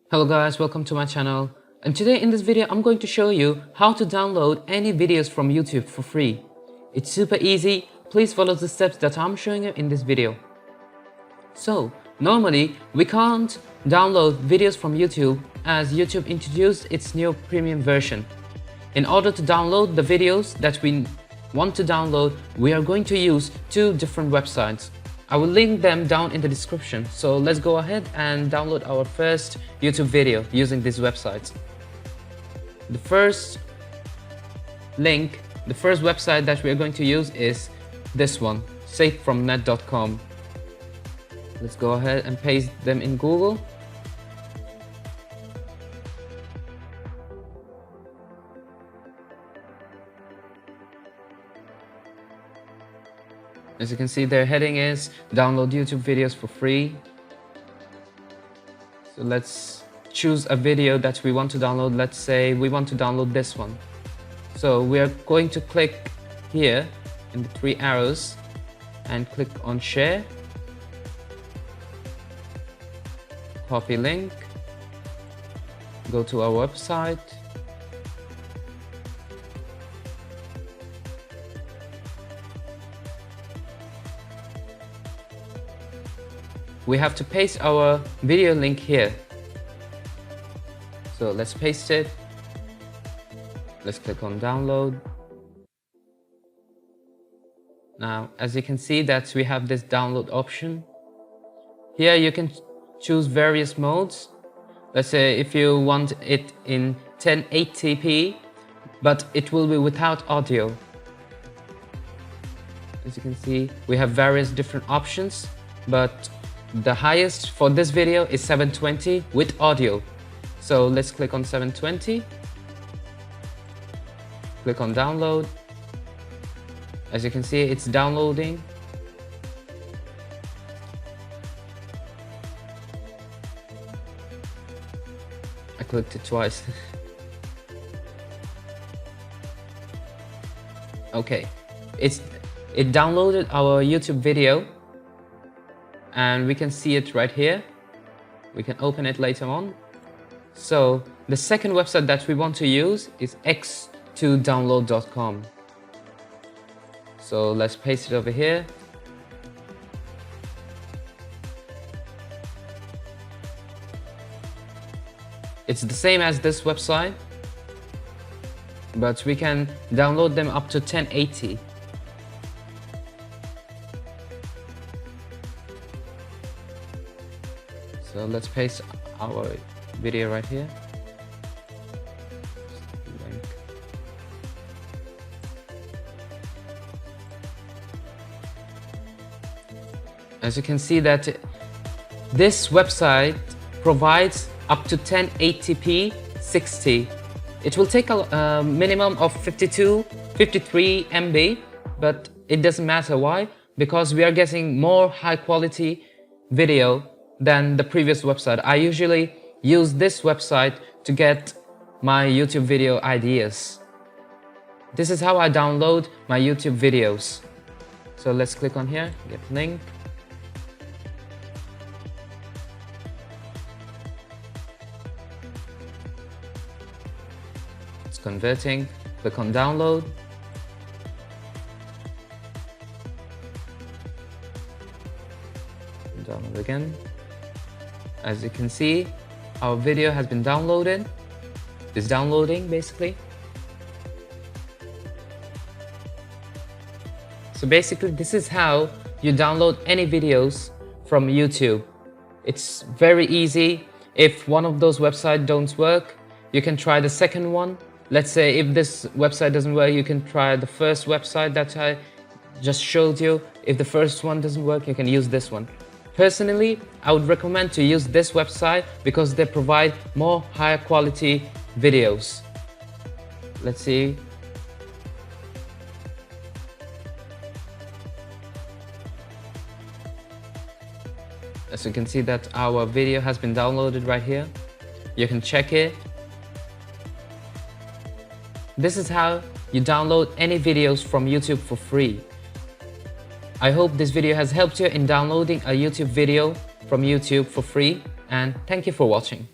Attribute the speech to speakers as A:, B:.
A: Hello guys, welcome to my channel, and today in this video I'm going to show you how to download any videos from YouTube for free. It's super easy. Please follow the steps that I'm showing you in this video. So normally we can't download videos from YouTube as YouTube introduced its new premium version. In order to download the videos that we want to download, we are going to use two different websites. I will link them down in the description, so let's go ahead and download our first YouTube video using these websites. The first website that we are going to use is this one, safefromnet.com. Let's go ahead and paste them in Google. As you can see, their heading is download YouTube videos for free. So let's choose a video that we want to download. Let's say we want to download this one. So we are going to click here in the three arrows and click on share, copy link, go to our website, we have to paste our video link here. So let's paste it. Let's click on download. Now, as you can see that we have this download option. Here you can choose various modes. Let's say if you want it in 1080p, but it will be without audio. As you can see, we have various different options, but the highest for this video is 720 with audio. So let's click on 720. Click on download. As you can see, it's downloading. I clicked it twice. Okay, it downloaded our YouTube video. And we can see it right here. We can open it later on. So the second website that we want to use is x2download.com. So let's paste it over here. It's the same as this website, but we can download them up to 1080. So let's paste our video right here. As you can see that this website provides up to 1080p 60. It will take a minimum of 53 MB, but it doesn't matter. Why? Because we are getting more high quality video than the previous website. I usually use this website to get my YouTube video ideas. This is how I download my YouTube videos. So let's click on here, get link. It's converting. Click on download. Download again. As you can see, our video has been downloaded. It's downloading basically. So basically this is how you download any videos from YouTube. It's very easy. If one of those websites don't work, you can try the second one. Let's say if this website doesn't work, you can try the first website that I just showed you. If the first one doesn't work, you can use this one. Personally, I would recommend to use this website because they provide more higher quality videos. Let's see. As you can see that our video has been downloaded right here. You can check it. This is how you download any videos from YouTube for free. I hope this video has helped you in downloading a YouTube video from YouTube for free, and thank you for watching.